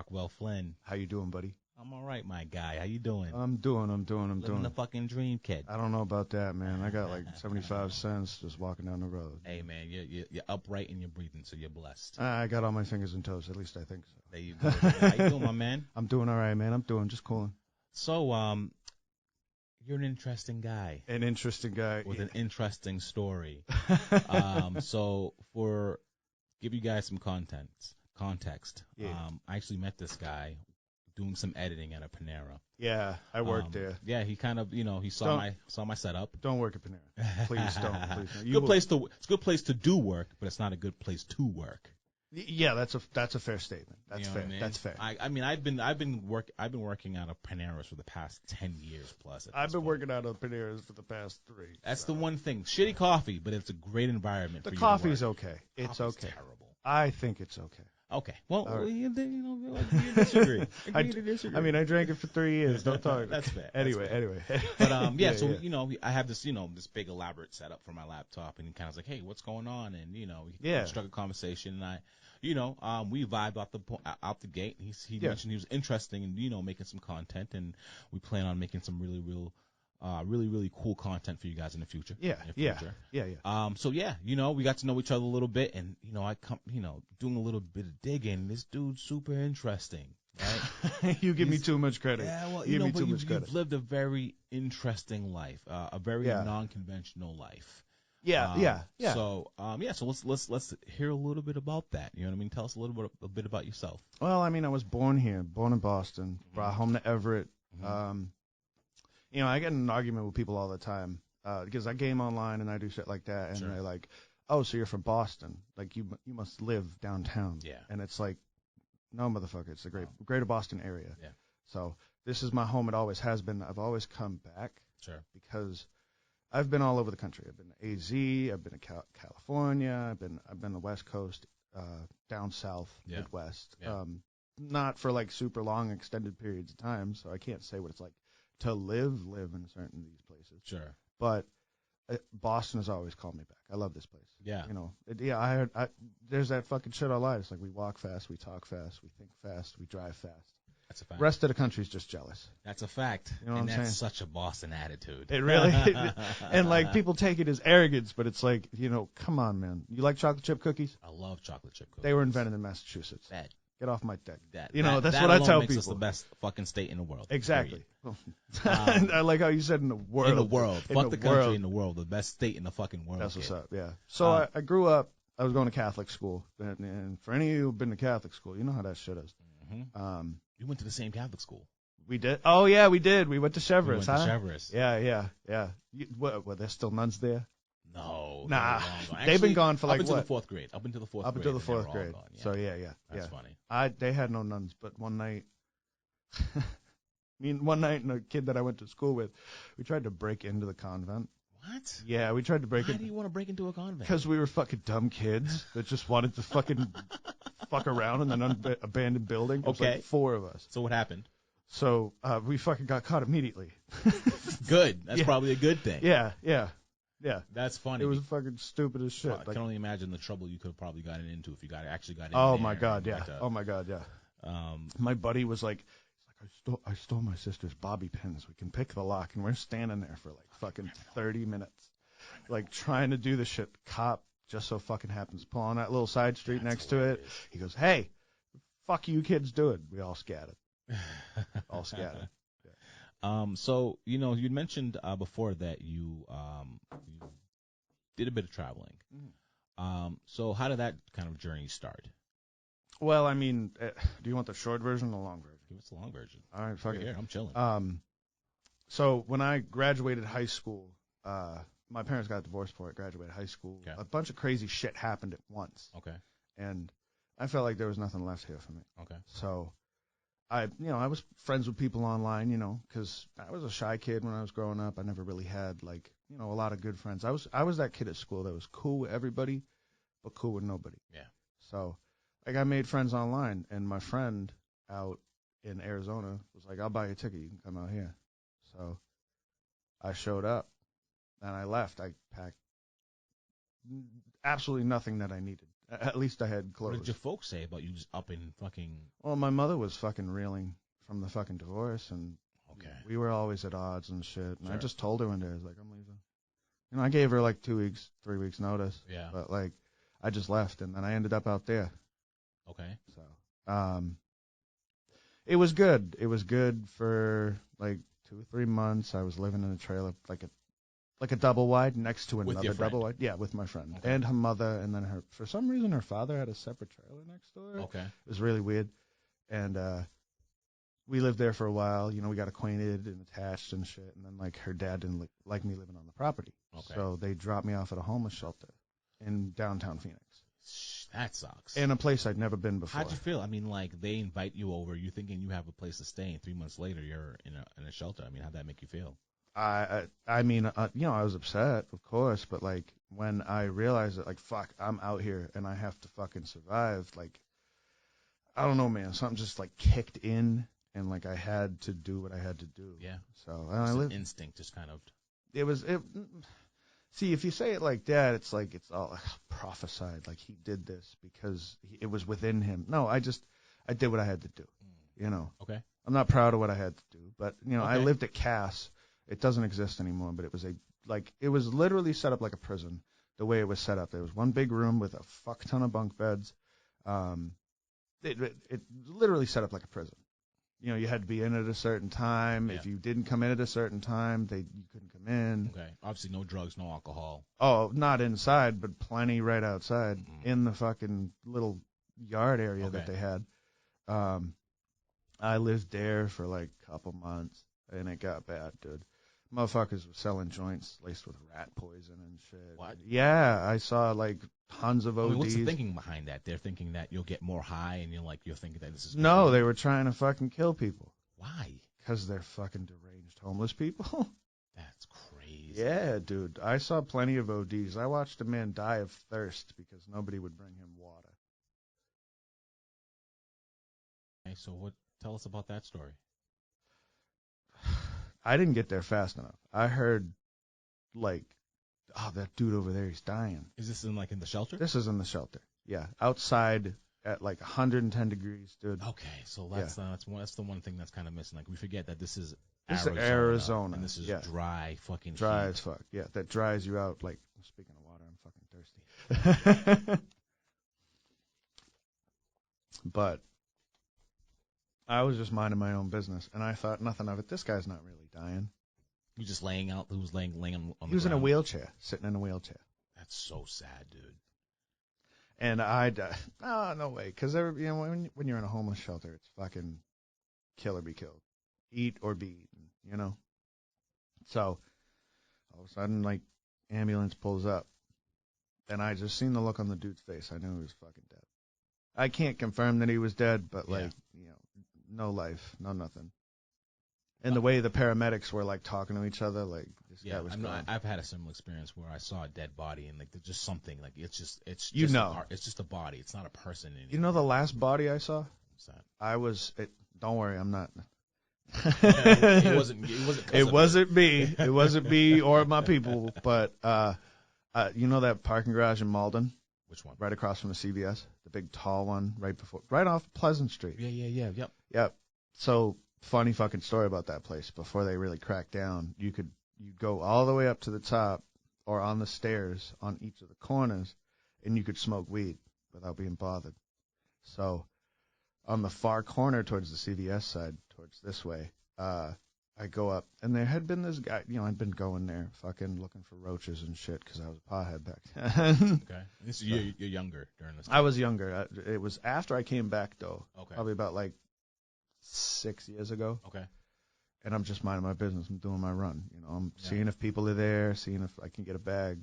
Rockwell Flynn. How you doing, buddy? I'm all right, my guy. How you doing? I'm doing. Living the fucking dream, kid. I don't know about that, man. I got like 75 cents just walking down the road. Hey, man, you're upright and you're breathing, so you're blessed. I got all my fingers and toes. At least I think so. There you go. How you doing, my man? I'm doing all right, man. I'm doing just cooling. So, you're an interesting guy. An interesting guy. With an interesting story. So, give you guys some context. I actually met this guy doing some editing at a Panera. Yeah, I worked there. Yeah, he kind of, he saw my setup. Don't work at Panera. Please don't. Please don't. It's a good place to do work, but it's not a good place to work. Yeah, that's a fair statement. That's fair. I mean? That's fair. I've been working out of Paneras for the past 10 years plus. I've been working out of Paneras for the past 3. That's the one thing. Shitty coffee, but it's a great environment. The for coffee's you to work. okay. It's okay. Terrible. I think it's okay. Okay. Well, right. you disagree. Agree to disagree. I mean, I drank it for 3 years. Don't talk. That's fair. Anyway. But so I have this this big elaborate setup for my laptop, and he kind of was like, "Hey, what's going on?" And we struck a conversation, and we vibed out the gate. He mentioned he was interested in making some content, and we plan on making some really cool content for you guys in the future. Yeah. So we got to know each other a little bit, and I come doing a little bit of digging. This dude's super interesting, right? You give me too much credit. Yeah, well, much credit. You've lived a very interesting life, a very non-conventional life. Yeah. So let's hear a little bit about that. You know what I mean? Tell us a bit about yourself. Well, I mean, I was born here, born in Boston, brought home to Everett. Mm-hmm. I get in an argument with people all the time because I game online and I do shit like that, and they're like, "Oh, so you're from Boston? Like you must live downtown?" Yeah. And it's like, no, motherfucker, it's the greater Boston area. Yeah. So this is my home. It always has been. I've always come back. Sure. Because I've been all over the country. I've been to AZ. I've been to California. I've been the West Coast, down south, Midwest. Yeah. Not for like super long, extended periods of time. So I can't say what it's like to live in certain these places. Sure. But Boston has always called me back. I love this place. Yeah. I heard there's that fucking shit online. It's like we walk fast, we talk fast, we think fast, we drive fast. That's a fact. Rest of the country's just jealous. That's a fact. You know what I'm that's saying? such a Boston attitude. It really and like people take it as arrogance, but it's like, come on, man. You like chocolate chip cookies? I love chocolate chip cookies. They were invented in Massachusetts. That. Get off my dick. That's what I tell makes people. Us the best fucking state in the world. Exactly. I like how you said in the world. In the world. Fuck the country in the world. The best state in the fucking world. That's what's up, yeah. So I grew up, I was going to Catholic school. And for any of you who've been to Catholic school, you know how that shit is. Mm-hmm. You went to the same Catholic school. We did? Oh, yeah, we did. We went to Cheverus, huh? Cheverus. Yeah. What, there's still nuns there? No. Nah. They've been gone for like up until the fourth grade. Up until the fourth grade. Gone, yeah. So, yeah. That's funny. They had no nuns, but one night, and a kid that I went to school with, we tried to break into the convent. What? Yeah, we tried to break in. Why do you want to break into a convent? Because we were fucking dumb kids that just wanted to fucking fuck around in an abandoned building. There was like 4 of us. So what happened? So we fucking got caught immediately. Good. That's probably a good thing. Yeah. That's funny. It was fucking stupid as shit. I can only imagine the trouble you could have probably gotten into if you actually got in. Oh my god, yeah. My buddy was like, I stole my sister's bobby pins. We can pick the lock, and we're standing there for like fucking 30 minutes, like trying to do the shit. Cop just so fucking happens pull on that little side street next to it. He goes, "Hey, fuck you kids doing?" We all scattered. All scattered. So you mentioned before that you did a bit of traveling. So how did that kind of journey start? Well, I mean, do you want the short version or the long version? Give us the long version. All right, fuck it. Here, I'm chilling. So when I graduated high school, my parents got divorced before I graduated high school. Okay. A bunch of crazy shit happened at once. Okay. And I felt like there was nothing left here for me. Okay. So I was friends with people online, because I was a shy kid when I was growing up. I never really had a lot of good friends. I was that kid at school that was cool with everybody, but cool with nobody. Yeah. So I made friends online, and my friend out in Arizona was like, "I'll buy you a ticket. You can come out here." So I showed up, and I left. I packed absolutely nothing that I needed. At least I had clothes. What did your folks say about you just up and fucking? Well, my mother was fucking reeling from the fucking divorce, and we were always at odds and shit. And I just told her one day, I was like, I'm leaving. You know, I gave her like 2 weeks, 3 weeks notice. Yeah. But like, I just left, and then I ended up out there. Okay. So, it was good. It was good for like 2 or 3 months. I was living in a trailer, like a double wide next to another double wide. Yeah, with my friend and her mother, and then for some reason her father had a separate trailer next door. Okay. It was really weird, and we lived there for a while. You know, we got acquainted and attached and shit, and then like her dad didn't like me living on the property, so they dropped me off at a homeless shelter in downtown Phoenix. That sucks. In a place I'd never been before. How'd you feel? I mean, like they invite you over, you thinking you have a place to stay, and 3 months later you're in a shelter. I mean, how'd that make you feel? I mean, you know, I was upset, of course, but like when I realized that, like, fuck, I'm out here and I have to fucking survive. Like, I don't know, man, something just like kicked in, and like I had to do what I had to do. Yeah. So an instinct, just kind of. See, if you say it like that, it's like it's all prophesied, like he did this because it was within him. No, I did what I had to do. You know. Okay. I'm not proud of what I had to do, but you know, I lived at Cass. It doesn't exist anymore, but it was literally set up like a prison. The way it was set up, there was one big room with a fuck ton of bunk beds. It literally set up like a prison. You know, you had to be in at a certain time. Yeah. If you didn't come in at a certain time, you couldn't come in. Okay. Obviously, no drugs, no alcohol. Oh, not inside, but plenty right outside in the fucking little yard area that they had. I lived there for like a couple months, and it got bad, dude. Motherfuckers were selling joints laced with rat poison and shit. What? Yeah, I saw like tons of ODs. I mean, what's the thinking behind that? They're thinking that you'll get more high, and you're thinking that this is. No, they were trying to fucking kill people. Why? Because they're fucking deranged homeless people. That's crazy. Yeah, dude. I saw plenty of ODs. I watched a man die of thirst because nobody would bring him water. Okay, so tell us about that story. I didn't get there fast enough. I heard, like, oh, that dude over there, he's dying. Is this in the shelter? This is in the shelter. Yeah, outside at like 110 degrees, dude. Okay, so that's the one thing that's kind of missing. Like, we forget that this is Arizona, and this is dry fucking dry heat. as fuck. Yeah, that dries you out. Like, speaking of water, I'm fucking thirsty. But I was just minding my own business, and I thought nothing of it. This guy's not really dying. He was just laying out. He was laying on the ground. He was in a wheelchair, sitting in a wheelchair. That's so sad, dude. And no way, because when you're in a homeless shelter, it's fucking kill or be killed, eat or be eaten, you know. So all of a sudden, like, ambulance pulls up, and I just seen the look on the dude's face. I knew he was fucking dead. I can't confirm that he was dead, but no life, no nothing. And the way the paramedics were like talking to each other, like this guy was gone. I've had a similar experience where I saw a dead body, and like there's just something like it's just it's just a body. It's not a person anymore. You know the last body I saw? What's that? Don't worry, I'm not. It wasn't me. It wasn't me or my people. But you know that parking garage in Malden? Which one? Right across from the CVS, the big tall one, right off Pleasant Street. Yeah. Yep. So funny fucking story about that place. Before they really cracked down, you'd go all the way up to the top or on the stairs on each of the corners, and you could smoke weed without being bothered. So on the far corner towards the CVS side, towards this way, I go up, and there had been this guy, I'd been going there fucking looking for roaches and shit because I was a pothead back then. Okay. This is you're younger during this time. I was younger. It was after I came back, though. Okay. Probably about like 6 years ago. Okay. And I'm just minding my business. I'm doing my run. I'm seeing if people are there, seeing if I can get a bag,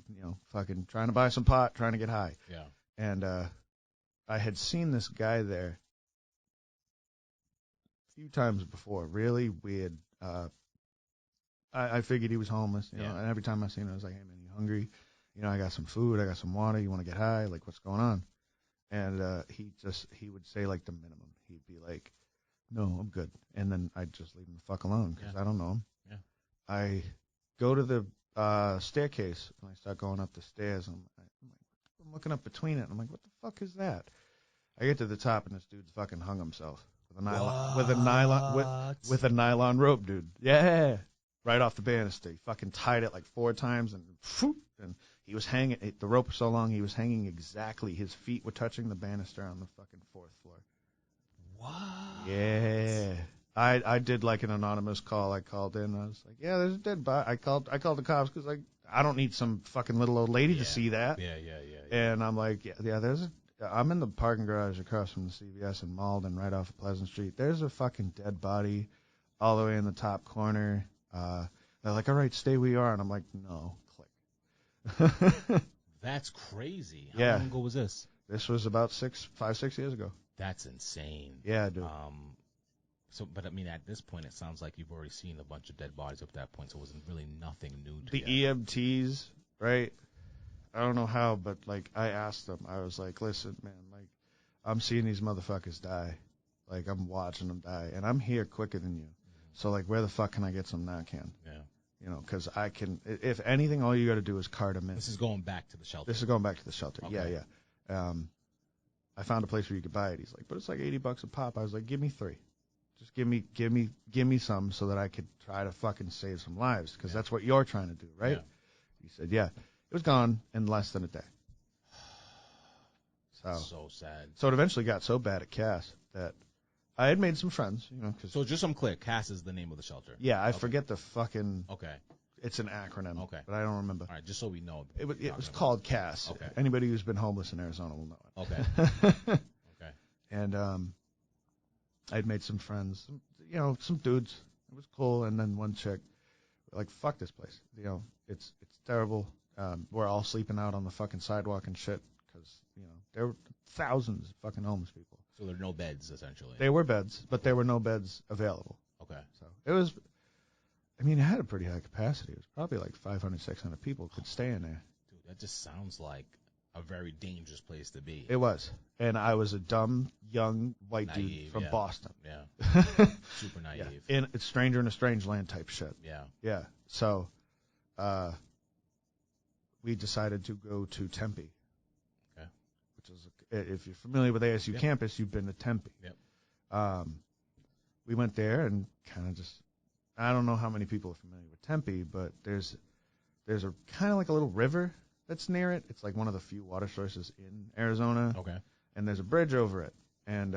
fucking trying to buy some pot, trying to get high. Yeah. And I had seen this guy there a few times before. Really weird. I figured he was homeless, and every time I seen him, I was like, hey, man, you hungry? I got some food, I got some water, you want to get high? Like, what's going on? And he would say, like, the minimum. He'd be like, no, I'm good. And then I'd just leave him the fuck alone because I don't know him. Yeah. I go to the staircase, and I start going up the stairs. I'm like, what the looking up between it, and I'm like, what the fuck is that? I get to the top, and this dude's fucking hung himself with a nylon rope, dude. Yeah, right off the banister. He fucking tied it like 4 times, and he was hanging. The rope was so long, he was hanging exactly. His feet were touching the banister on the fucking 4th floor. What? Yeah. I did like an anonymous call. I called in. I was like, yeah, there's a dead body. I called the cops because like I don't need some fucking little old lady to see that. Yeah. And I'm like, I'm in the parking garage across from the CVS in Malden, right off of Pleasant Street. There's a fucking dead body all the way in the top corner. They're like, all right, stay where you are. And I'm like, no, click. That's crazy. How long ago was this? This was about 5-6 years ago. That's insane. Yeah, dude. But I mean, at this point, it sounds like you've already seen a bunch of dead bodies up at that point, so it wasn't really nothing new to you. The EMTs, right? I don't know how, but like I asked them, I was like, listen, man, like I'm seeing these motherfuckers die, like I'm watching them die, and I'm here quicker than you. Mm-hmm. So like, where the fuck can I get some Narcan? Yeah. You know, because I can. If anything, all you got to do is cart them in. This is going back to the shelter. Okay. Yeah. I found a place where you could buy it. He's like, but it's like $80 a pop. I was like, give me 3. Just give me some so that I could try to fucking save some lives, because that's what you're trying to do, right? Yeah. He said, yeah. It was gone in less than a day. So sad. So it eventually got so bad at Cass that I had made some friends, you know. So just some clear, Cass is the name of the shelter. Yeah, I forget the fucking. Okay. It's an acronym. Okay. But I don't remember. All right, just so we know. It was called Cass. Okay. Anybody who's been homeless in Arizona will know it. Okay. Okay. And I'd made some friends, you know, some dudes. It was cool. And then one chick, like, fuck this place. You know, it's terrible. We're all sleeping out on the fucking sidewalk and shit because, you know, there were thousands of fucking homeless people. So there are no beds, essentially. There were beds, but there were no beds available. Okay. So it was, I mean, it had a pretty high capacity. It was probably like 500, 600 people could stay in there. Dude, that just sounds like a very dangerous place to be. It was. And I was a dumb, young, white dude from Boston. Yeah. Super naive. Yeah. In stranger in a strange land type shit. Yeah. Yeah. So, we decided to go to Tempe. Okay. Which is, if you're familiar with ASU campus, you've been to Tempe. Yep. We went there and kind of just, I don't know how many people are familiar with Tempe, but there's a kind of like a little river that's near it. It's like one of the few water sources in Arizona. Okay. And there's a bridge over it. And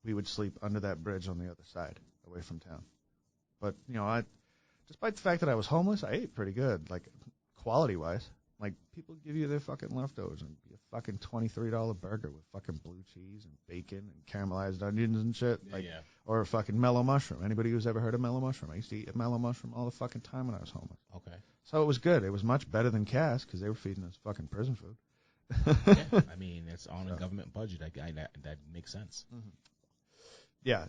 we would sleep under that bridge on the other side, away from town. But, you know, despite the fact that I was homeless, I ate pretty good, like quality-wise. Like, people give you their fucking leftovers and be a fucking $23 burger with fucking blue cheese and bacon and caramelized onions and shit. Or a fucking mellow mushroom. Anybody who's ever heard of mellow mushroom? I used to eat a mellow mushroom all the fucking time when I was homeless. Okay. So it was good. It was much better than Cass because they were feeding us fucking prison food. Yeah, I mean, it's on a government budget. That makes sense. Mm-hmm. Yeah.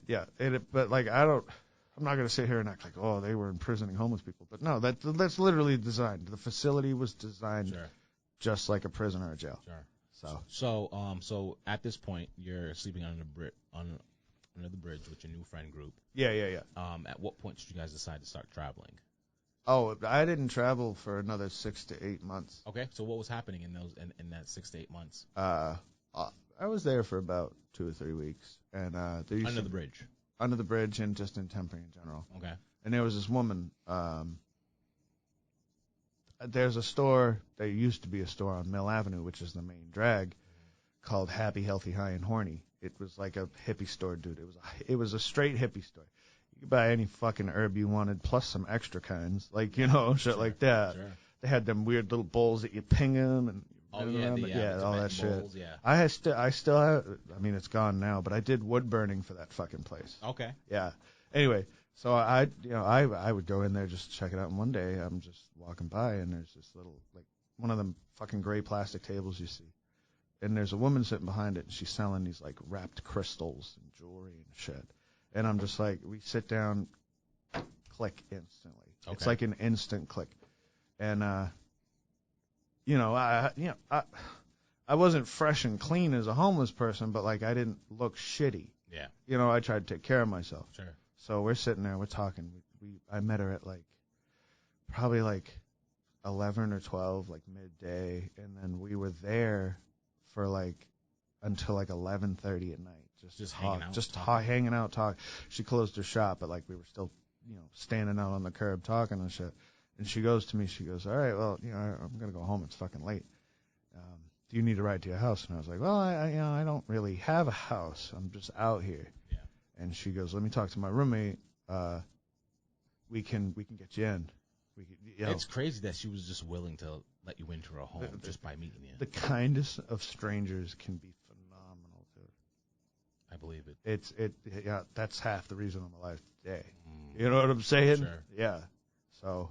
But, like, I'm not going to sit here and act like, oh, they were imprisoning homeless people. But no, that's literally designed. The facility was designed just like a prison or a jail. Sure. So at this point, you're sleeping under the bridge with your new friend group. Yeah. At what point did you guys decide to start traveling? Oh, I didn't travel for another 6 to 8 months. Okay. So what was happening in that 6 to 8 months? I was there for about 2 or 3 weeks, and under the bridge. Under the bridge and just in Tempe in general. Okay. And there was this woman. There's a store. There used to be a store on Mill Avenue, which is the main drag, called Happy, Healthy, High, and Horny. It was like a hippie store, dude. It was a straight hippie store. You could buy any fucking herb you wanted, plus some extra kinds, like, you know, shit like that. Sure. They had them weird little bowls that you ping them and. All that shit. Bowls, yeah. I still have. I mean, it's gone now, but I did wood burning for that fucking place. Okay. Yeah. Anyway, so I would go in there just to check it out. And one day I'm just walking by, and there's this little, like, one of them fucking gray plastic tables you see, and there's a woman sitting behind it, and she's selling these like wrapped crystals and jewelry and shit. And I'm just like, we sit down, click instantly. Okay. It's like an instant click, and I wasn't fresh and clean as a homeless person, but, like, I didn't look shitty. Yeah. You know, I tried to take care of myself. Sure. So we're sitting there, we're talking. I met her at, like, probably, like, 11 or 12, like, midday. And then we were there for like until like 11:30 at night. Just hanging out. Just hanging out, talk. She closed her shop, but like we were still, standing out on the curb talking and shit. And she goes to me, she goes, all right, well, I'm gonna go home. It's fucking late. Do you need a ride to your house? And I was like, well, I don't really have a house. I'm just out here. Yeah. And she goes, let me talk to my roommate. We can get you in. It's crazy that she was just willing to let you into her home just by meeting you. The kindest of strangers can be phenomenal, dude. I believe it. That's half the reason I'm alive today. You know what I'm saying? Sure. Yeah. So,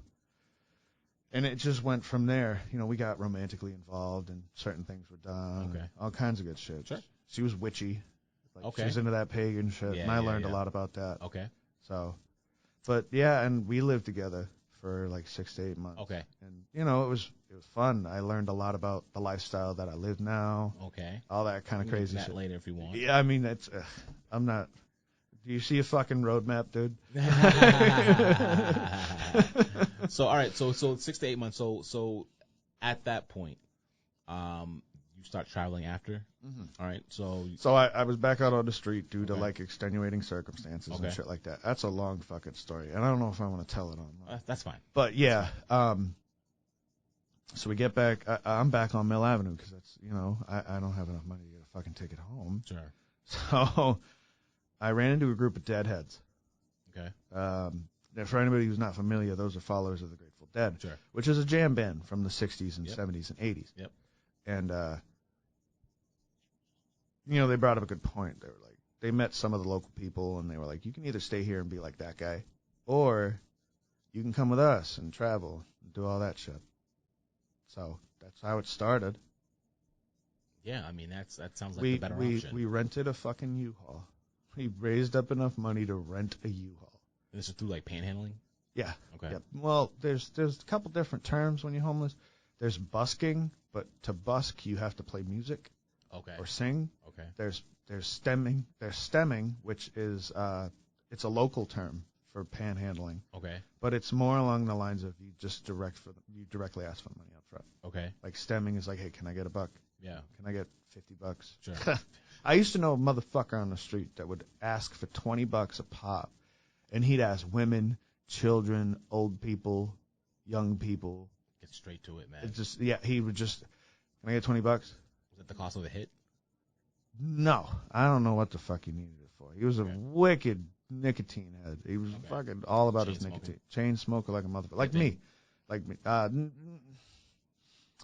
and it just went from there. We got romantically involved and certain things were done. Okay. All kinds of good shit. Sure. She was witchy. Okay. She was into that pagan shit, and I learned a lot about that. Okay. So, but yeah, and we lived together for like 6 to 8 months. Okay. And it was fun. I learned a lot about the lifestyle that I live now. Okay. All that kind of crazy shit. Later if you want. Yeah, I mean that's. I'm not. Do you see a fucking roadmap, dude? So all right, so 6 to 8 months. So at that point, you start traveling after. Mm-hmm. All right, so I was back out on the street due to like extenuating circumstances and shit like that. That's a long fucking story, and I don't know if I want to tell it on. That's fine. But yeah, so we get back. I'm back on Mill Avenue because that's I don't have enough money to get a fucking ticket home. Sure. So I ran into a group of deadheads. Okay. Now for anybody who's not familiar, those are followers of the Grateful Dead, sure. which is a jam band from the 60s and 70s and 80s. Yep. And they brought up a good point. They were like, they met some of the local people, and they were like, you can either stay here and be like that guy, or you can come with us and travel and do all that shit. So that's how it started. Yeah, I mean, that sounds like the better option. We rented a fucking U-Haul. We raised up enough money to rent a U-Haul. And this is through, like, panhandling? Yeah. Okay. Yeah. Well, there's a couple different terms when you're homeless. There's busking, but to busk, you have to play music. Okay. Or sing. Okay. There's stemming. There's stemming, which is it's a local term for panhandling. Okay. But it's more along the lines of you directly ask for money up front. Okay. Like stemming is like, hey, can I get $1? Yeah. Can I get $50? Sure. I used to know a motherfucker on the street that would ask for $20 a pop, and he'd ask women, children, old people, young people. Get straight to it, man. He would just, can I get $20? Was it the cost of the hit? No, I don't know what the fuck he needed it for. He was a wicked nicotine head. He was fucking all about his nicotine. Chain smoker like a motherfucker. Like me.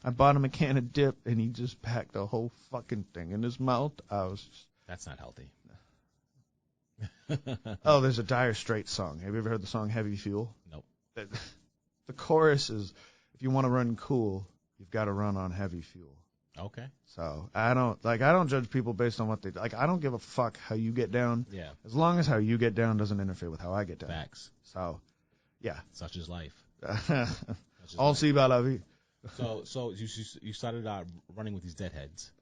I bought him a can of dip, and he just packed the whole fucking thing in his mouth. That's not healthy. Oh, there's a Dire Straits song. Have you ever heard the song Heavy Fuel? Nope. The chorus is, if you want to run cool, you've got to run on heavy fuel. Okay. So I don't judge people based on what they like. I don't give a fuck how you get down. Yeah. As long as how you get down doesn't interfere with how I get down. Facts. So, yeah. Such is life. All see about la vie. So you started running with these deadheads.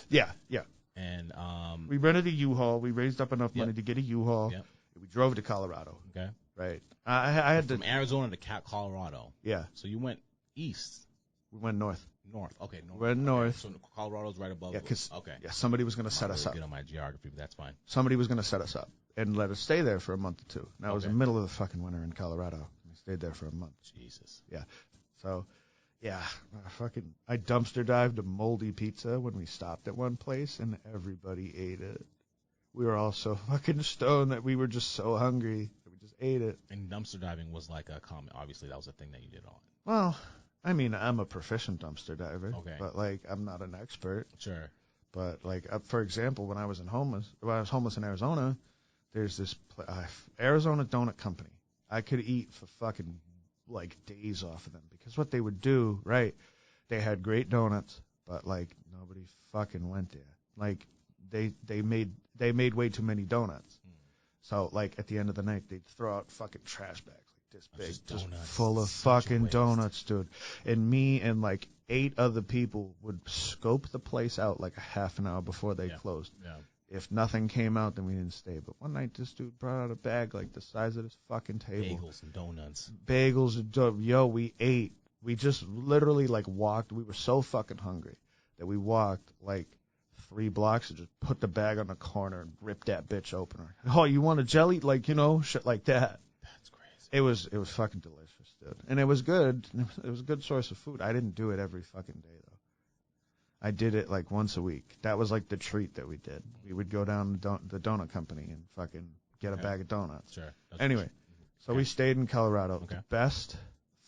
Yeah. And we rented a U-Haul. We raised up enough money to get a U-Haul. Yep. We drove to Colorado. Okay. Right. I had from Arizona to Colorado. Yeah. So you went east. We went north. North. Okay. North. We went north. So Colorado's right above. Yeah. Okay. Yeah. Somebody was going to set us up. Good on my geography, but that's fine. Somebody was going to set us up and let us stay there for a month or two. Now it was the middle of the fucking winter in Colorado. We stayed there for a month. Jesus. Yeah. So. Yeah, I dumpster dived a moldy pizza when we stopped at one place, and everybody ate it. We were all so fucking stoned that we were just so hungry that we just ate it. And dumpster diving was like a common, obviously that was a thing that you did all. Well, I mean, I'm a proficient dumpster diver, but like I'm not an expert. Sure. But like, for example, when I was homeless in Arizona, there's this Arizona Donut Company. I could eat for fucking like days off of them, because what they would do, right, they had great donuts, but like nobody fucking went there. Like they made way too many donuts. So like at the end of the night they'd throw out fucking trash bags like this big, just full of fucking donuts, dude. And me and like 8 other people would scope the place out like a half an hour before they closed. Yeah. If nothing came out, then we didn't stay. But one night, this dude brought out a bag like the size of this fucking table. Bagels and donuts. We ate. We just literally like walked. We were so fucking hungry that we walked like 3 blocks and just put the bag on the corner and rip that bitch open. Oh, you want a jelly? Like, shit like that. That's crazy. It was fucking delicious, dude. And it was good. It was a good source of food. I didn't do it every fucking day, though. I did it like once a week. That was like the treat that we did. We would go down to the donut company and fucking get a bag of donuts. Sure. Anyway, so we stayed in Colorado. Okay. The best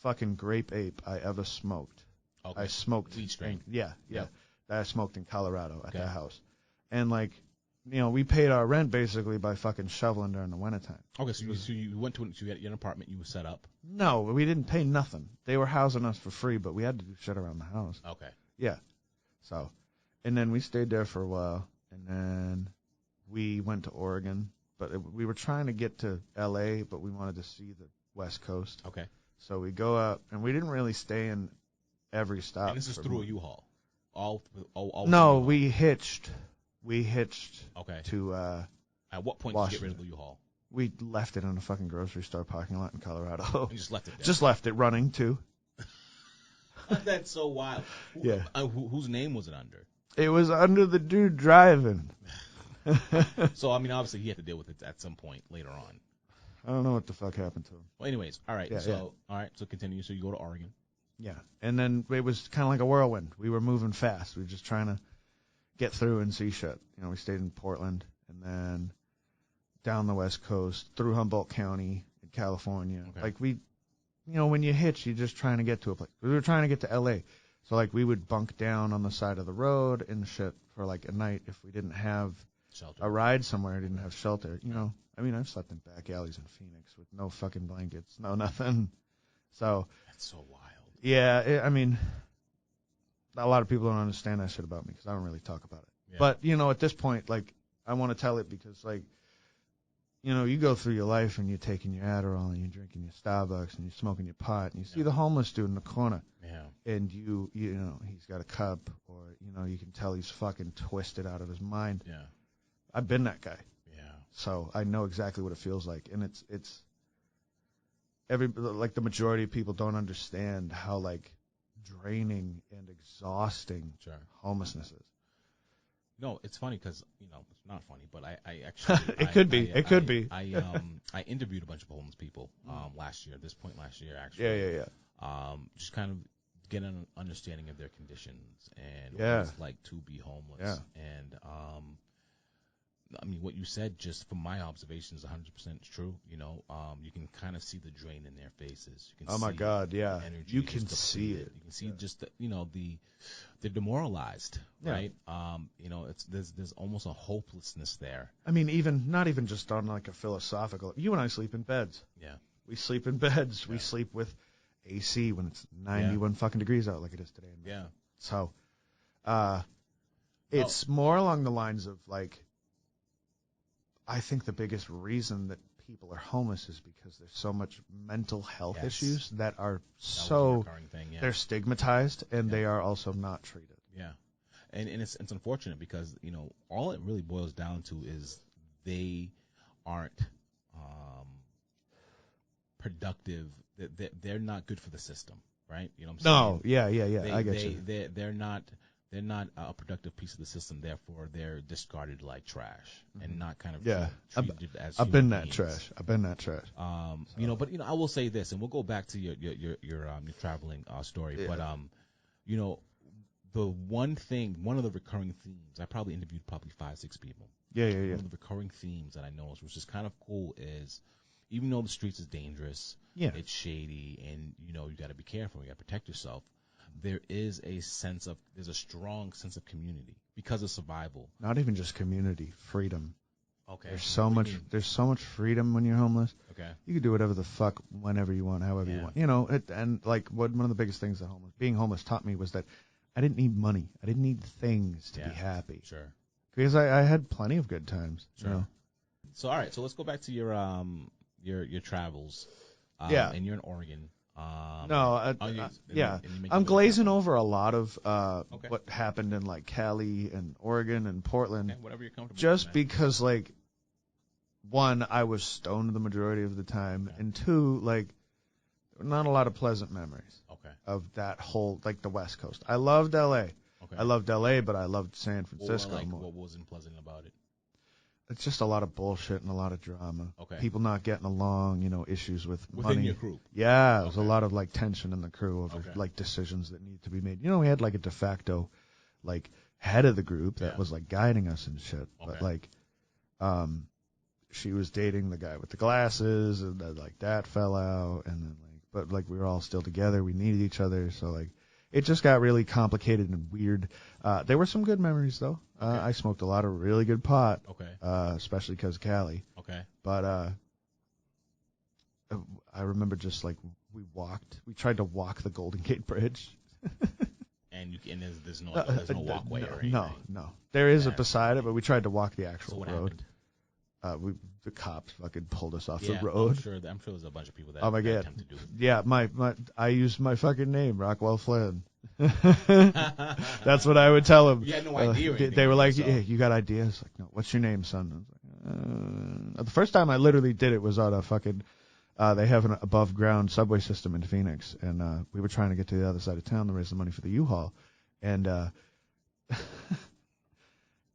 fucking grape ape I ever smoked. Okay. I smoked. Weed strain. Yeah. Yep. That I smoked in Colorado at that house. And like, we paid our rent basically by fucking shoveling during the wintertime. Okay, so you went to an apartment, you were set up? No, we didn't pay nothing. They were housing us for free, but we had to do shit around the house. Okay. Yeah. So, and then we stayed there for a while, and then we went to Oregon, but we were trying to get to L.A., but we wanted to see the West Coast. Okay. So we go up, and we didn't really stay in every stop. And this is through a U-Haul? All no, we hitched. We hitched to At what point Washington. Did you get rid of the U-Haul? We left it in a fucking grocery store parking lot in Colorado. You just left it there? Just left it running, too. That's so wild. Yeah. Whose name was it under? It was under the dude driving. So, I mean, obviously he had to deal with it at some point later on. I don't know what the fuck happened to him. Well, anyways, all right. All right, so continue. So you go to Oregon. Yeah. And then it was kind of like a whirlwind. We were moving fast. We were just trying to get through and see shit. We stayed in Portland and then down the West Coast through Humboldt County in California. Okay. Like when you hitch, you're just trying to get to a place. We were trying to get to L.A. So, like, we would bunk down on the side of the road and shit for, like, a night if we didn't have shelter. A ride somewhere, didn't have shelter. I mean, I've slept in back alleys in Phoenix with no fucking blankets, no nothing. So. That's so wild. Yeah, I mean, a lot of people don't understand that shit about me because I don't really talk about it. Yeah. But, at this point, like, I want to tell it because, like, you go through your life and you're taking your Adderall and you're drinking your Starbucks and you're smoking your pot and you see the homeless dude in the corner. Yeah. And he's got a cup or, you can tell he's fucking twisted out of his mind. Yeah. I've been that guy. Yeah. So I know exactly what it feels like. And it's the majority of people don't understand how, like, draining and exhausting homelessness is. No, it's funny because, it's not funny, but I actually... It could be. I interviewed a bunch of homeless people last year, this point last year, actually. Yeah. Just kind of get an understanding of their conditions and what it's like to be homeless. Yeah. And, I mean, what you said, just from my observations, 100% true. You can kind of see the drain in their faces. You can my God, yeah. Energy you can see it. You can see just they're demoralized, right? There's almost a hopelessness there. I mean, not even just on like a philosophical. You and I sleep in beds. Yeah. We sleep in beds. Yeah. We sleep with AC when it's 91 fucking degrees out, like it is today. Yeah. So, it's more along the lines of like. I think the biggest reason that people are homeless is because there's so much mental health issues that are they're stigmatized and they are also not treated. Yeah. And it's unfortunate because, all it really boils down to is they aren't productive. They're not good for the system, right? You know what I'm saying? No, yeah. I get you. They're not a productive piece of the system, therefore they're discarded like trash and not kind of treated as I've been beings. I've been that trash. But I will say this, and we'll go back to your traveling story. Yeah. But the one of the recurring themes, I probably interviewed 5-6 people. Yeah. One of the recurring themes that I noticed, which is kind of cool, is even though the streets is dangerous, it's shady, and you got to be careful, you got to protect yourself. There's a strong sense of community because of survival. Not even just community, freedom. Okay. There's so much freedom when you're homeless. Okay. You can do whatever the fuck, whenever you want, however you want. And like one of the biggest things that being homeless taught me was that I didn't need money. I didn't need things to be happy. Sure. Because I had plenty of good times. Sure. So all right, so let's go back to your travels. And you're in Oregon. I'm glazing over a lot of what happened in like Cali and Oregon and Portland. Okay, whatever you're comfortable just with, because, like, one, I was stoned the majority of the time, and two, like, not a lot of pleasant memories of that whole, like, the West Coast. I loved L.A., Okay. I loved L.A., but I loved San Francisco more. What wasn't pleasant about it? It's just a lot of bullshit and a lot of drama. Okay. People not getting along, issues with Within money. your group? Yeah, there was a lot of, like, tension in the crew over, Okay. like, decisions that need to be made. We had, like, a de facto, like, head of the group that was, like, guiding us and shit. Okay. But, like, she was dating the guy with the glasses, and then, like, that fell out. And then, like, but, like, we were all still together. We needed each other. So, like, it just got really complicated and weird. There were some good memories, though. Okay. I smoked a lot of really good pot. Okay. Especially because of Cali. Okay. But I remember just, like, we tried to walk the Golden Gate Bridge. And there's no walkway or anything? No. There is beside it, but we tried to walk the actual what road. Happened? The cops fucking pulled us off the road. I'm sure there's a bunch of people that oh my God. attempt to do it. Yeah, I used my fucking name, Rockwell Flynn. That's what I would tell them. You had no idea. They were like, hey, you got ideas? Like, no. What's your name, son? I was like, the first time I literally did it was on a fucking. They have an above ground subway system in Phoenix, and we were trying to get to the other side of town to raise the money for the U-Haul, and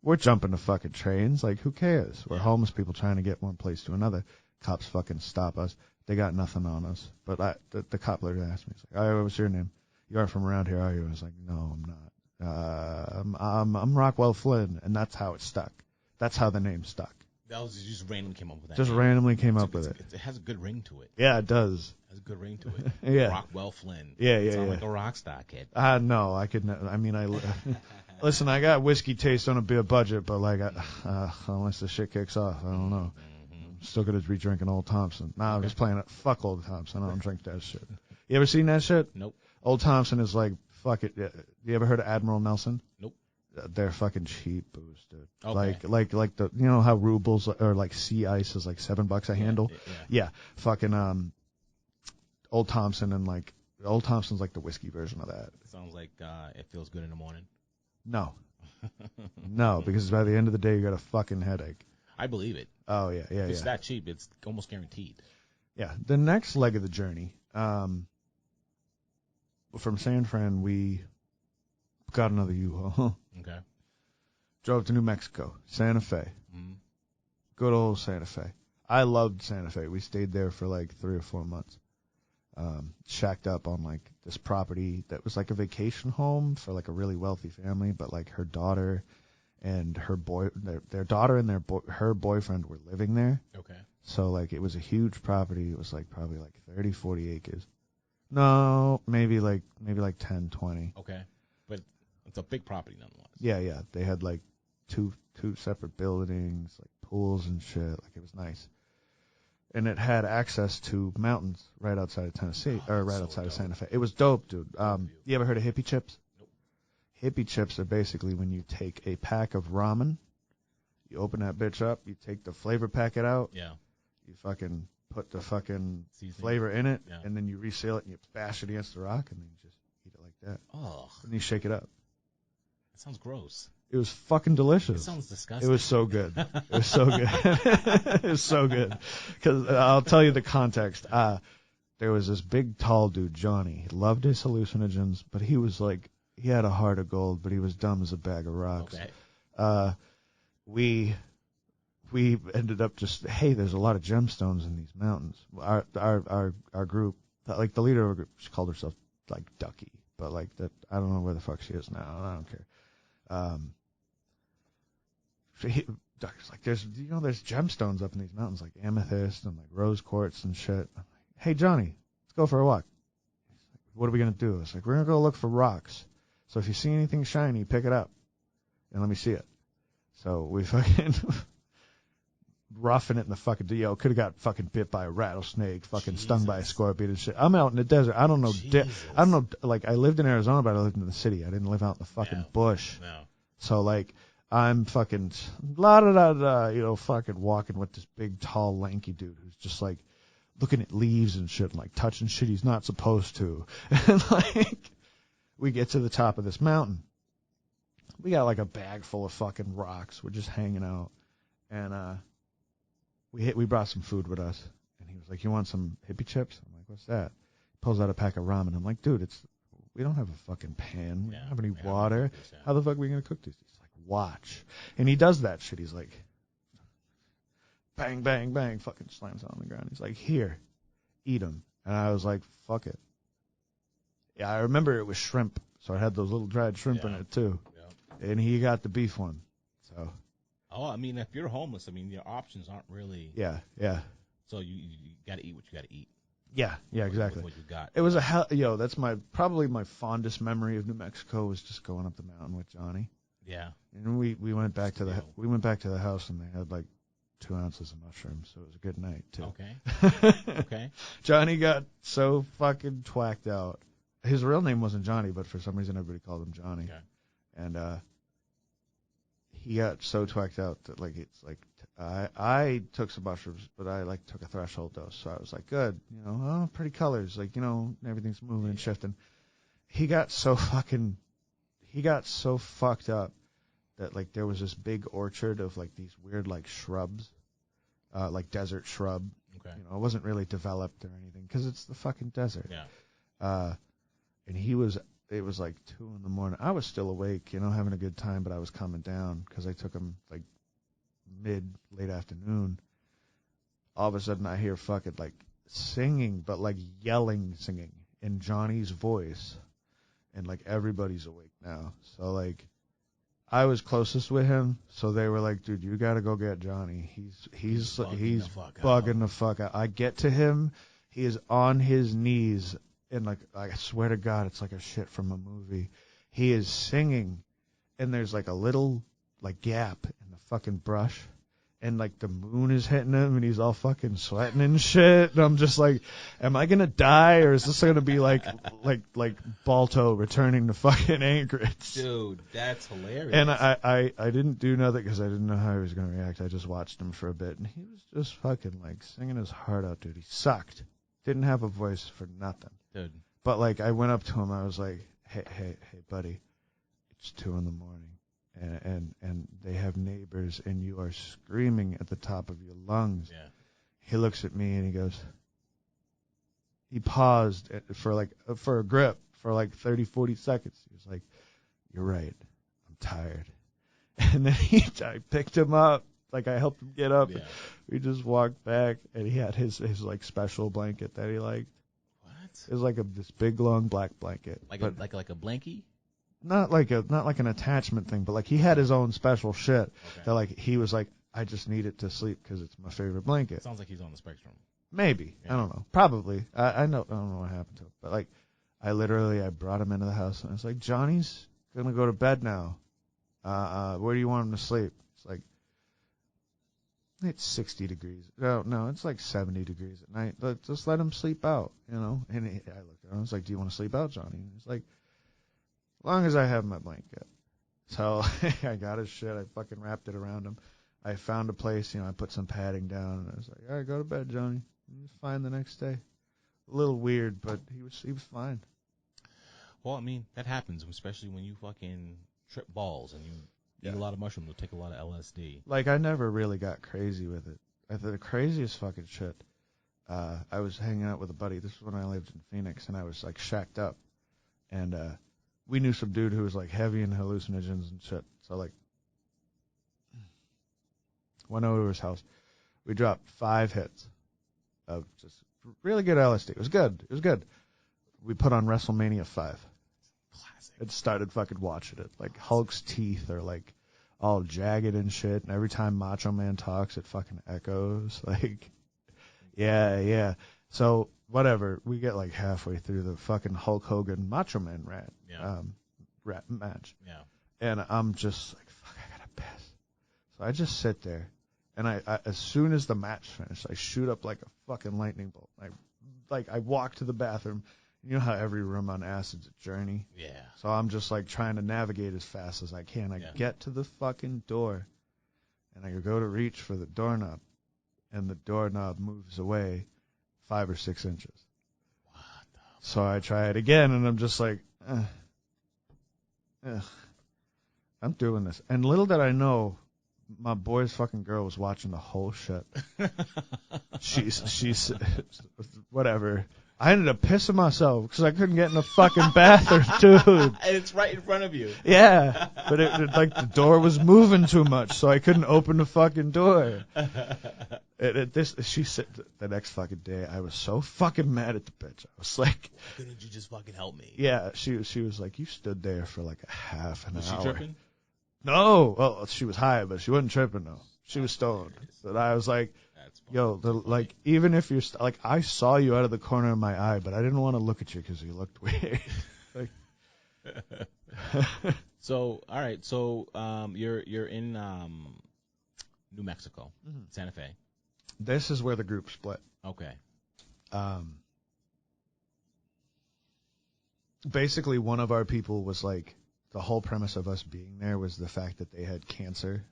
we're jumping to fucking trains. Like, who cares? We're homeless people trying to get one place to another. Cops fucking stop us. They got nothing on us. But the cop later asked me, he's like, "Oh, what's your name? You aren't from around here, are you?" I was like, "No, I'm not. I'm Rockwell Flynn," and that's how it stuck. That's how the name stuck. That was just randomly came up with that. Just name. randomly came up with it. It has a good ring to it. Yeah, it does. It has a good ring to it. Yeah. Rockwell Flynn. Yeah. Sound like a rock star kid. No, I could. Listen, I got whiskey taste on a beer budget, but like, unless the shit kicks off, I don't know. I'm still gonna be drinking Old Thompson. Nah, I'm just playing it. Fuck Old Thompson. I don't drink that shit. You ever seen that shit? Nope. Old Thompson is like, fuck it. You ever heard of Admiral Nelson? Nope. They're fucking cheap booze, dude. Okay. Like the, how rubles or like sea ice is like $7 a handle. Yeah. Fucking Old Thompson and like Old Thompson's like the whiskey version of that. Sounds like it feels good in the morning. No, because by the end of the day you got a fucking headache. I believe it. Oh yeah. If it's that cheap, it's almost guaranteed. Yeah. The next leg of the journey, from San Fran, we got another U-Haul. Okay. Drove to New Mexico, Santa Fe. Mm-hmm. Good old Santa Fe. I loved Santa Fe. We stayed there for like 3 or 4 months. Shacked up on like this property that was like a vacation home for like a really wealthy family, but like her daughter and her their daughter and her boyfriend were living there. Okay. So like it was a huge property. It was like probably like 30, 40 acres. No, maybe like 10, 20. Okay. But it's a big property nonetheless. Yeah. They had like two separate buildings, like pools and shit. Like it was nice. And it had access to mountains right outside of Tennessee, or right outside of Santa Fe. It was dope, dude. You ever heard of hippie chips? Nope. Hippie chips are basically when you take a pack of ramen, you open that bitch up, you take the flavor packet out, yeah, you fucking put the fucking seasoning flavor in it, yeah, and then you reseal it and you bash it against the rock, and then you just eat it like that. Oh. And you shake it up. That sounds gross. It was fucking delicious. It sounds disgusting. It was so good. It was so good. It was so good. Because I'll tell you the context. There was this big, tall dude, Johnny. He loved his hallucinogens, but he was like, he had a heart of gold, but he was dumb as a bag of rocks. Okay. We ended up just, hey, there's a lot of gemstones in these mountains. Our group, like the leader of our group, she called herself like Ducky, but like that, I don't know where the fuck she is now. I don't care. Ducky's like, there's gemstones up in these mountains, like amethyst and like rose quartz and shit. I'm like, hey Johnny, let's go for a walk. He's like, what are we gonna do? It's like, we're gonna go look for rocks. So if you see anything shiny, pick it up and let me see it. So we fucking roughing it in the fucking could have got fucking bit by a rattlesnake, fucking stung by a scorpion and shit. I'm out in the desert. I don't know. I don't know. Like, I lived in Arizona, but I lived in the city. I didn't live out in the fucking bush. No. So like, I'm fucking fucking walking with this big, tall, lanky dude who's just like looking at leaves and shit and like touching shit he's not supposed to. And like, we get to the top of this mountain. We got like a bag full of fucking rocks. We're just hanging out, and we brought some food with us, and he was like, "You want some hippie chips?" I'm like, "What's that?" He pulls out a pack of ramen. I'm like, "Dude, we don't have a fucking pan. We don't have any water. How the fuck are we going to cook these? He's like, watch. And he does that shit. He's like, bang, bang, bang, fucking slams it on the ground. He's like, here, eat them. And I was like, fuck it. Yeah, I remember it was shrimp, so I had those little dried shrimp in it too. Yeah. And he got the beef one. So. Oh, I mean, if you're homeless, I mean, your options aren't really. Yeah. So you got to eat what you got to eat. Yeah, exactly. What you got. It was that's probably my fondest memory of New Mexico was just going up the mountain with Johnny. Yeah. And we went back to the house and they had like 2 ounces of mushrooms, so it was a good night too. Okay. Johnny got so fucking twacked out. His real name wasn't Johnny, but for some reason everybody called him Johnny. Okay. And he got so twacked out that like it's like I took some mushrooms, but I like took a threshold dose, so I was like, good, pretty colors, like everything's moving and shifting. He got so fucked up that like there was this big orchard of like these weird like shrubs, like desert shrub. Okay. It wasn't really developed or anything because it's the fucking desert. Yeah. And it was like 2 a.m. I was still awake, having a good time, but I was coming down because I took him like late afternoon. All of a sudden I hear fucking like singing, but like yelling singing in Johnny's voice, and like everybody's awake now. So like I was closest with him, so they were like, dude, you gotta go get Johnny. He's bugging the fuck out. I get to him, he is on his knees, and like I swear to God, it's like a shit from a movie. He is singing, and there's like a little like gap in the fucking brush, and like the moon is hitting him, and he's all fucking sweating and shit. And I'm just like, am I gonna die, or is this gonna be like Balto returning to fucking Anchorage? Dude, that's hilarious. And I didn't do nothing because I didn't know how he was gonna react. I just watched him for a bit, and he was just fucking like singing his heart out, dude. He sucked. Didn't have a voice for nothing. Dude. But like I went up to him, I was like, hey, buddy, it's 2 a.m. And they have neighbors, and you are screaming at the top of your lungs. Yeah. He looks at me and he goes. He paused for a grip for like 30, 40 seconds. He was like, "You're right. I'm tired." And then I picked him up, like I helped him get up. Yeah. And we just walked back, and he had his like special blanket that he liked. What? It was like this big long black blanket. Like a blankie? Not like an attachment thing, but like he had his own special shit. Okay. That like he was like, I just need it to sleep because it's my favorite blanket. Sounds like he's on the spectrum. Maybe. Yeah. I don't know. Probably. I don't know what happened to him. But like I brought him into the house and I was like, Johnny's gonna go to bed now. Where do you want him to sleep? It's like it's 60 degrees. No, it's like 70 degrees at night. Just let him sleep out, And I looked at him. I was like, do you want to sleep out, Johnny? And he's like, as long as I have my blanket. So I got his shit. I fucking wrapped it around him. I found a place, I put some padding down, and I was like, all right, go to bed, Johnny. He was fine the next day. A little weird, but he was fine. Well, I mean, that happens, especially when you fucking trip balls and you eat a lot of mushrooms or take a lot of LSD. Like, I never really got crazy with it. The craziest fucking shit, I was hanging out with a buddy. This is when I lived in Phoenix, and I was, like, shacked up. And we knew some dude who was, like, heavy in hallucinogens and shit. So, like, went over to his house. We dropped 5 hits of just really good LSD. It was good. We put on WrestleMania 5. Classic. It started fucking watching it. Like, Hulk's teeth are, like, all jagged and shit. And every time Macho Man talks, it fucking echoes. Like, yeah. So, whatever. We get, like, halfway through the fucking Hulk Hogan Macho Man rat match. Yeah. And I'm just like, fuck, I gotta piss. So I just sit there. And I as soon as the match finished, I shoot up like a fucking lightning bolt. I walk to the bathroom. You know how every room on acid's a journey? Yeah. So I'm just like trying to navigate as fast as I can. I get to the fucking door, and I go to reach for the doorknob, and the doorknob moves away 5 or 6 inches. What the So I try it again, and I'm just like, I'm doing this. And little did I know, my boy's fucking girl was watching the whole shit. She's whatever. I ended up pissing myself because I couldn't get in the fucking bathroom, dude. And it's right in front of you. Yeah, but like the door was moving too much, so I couldn't open the fucking door. She said the next fucking day, I was so fucking mad at the bitch. I was like, why couldn't you just fucking help me? Yeah, she was like, you stood there for like a half an hour. Was she tripping? No, well, she was high, but she wasn't tripping though. She was stoned. But I was like, yo, like, even if you're, like, I saw you out of the corner of my eye, but I didn't want to look at you because you looked weird. Like, So, all right, so you're in New Mexico, Santa Fe. This is where the group split. Okay. Basically, one of our people was like, the whole premise of us being there was the fact that they had cancer.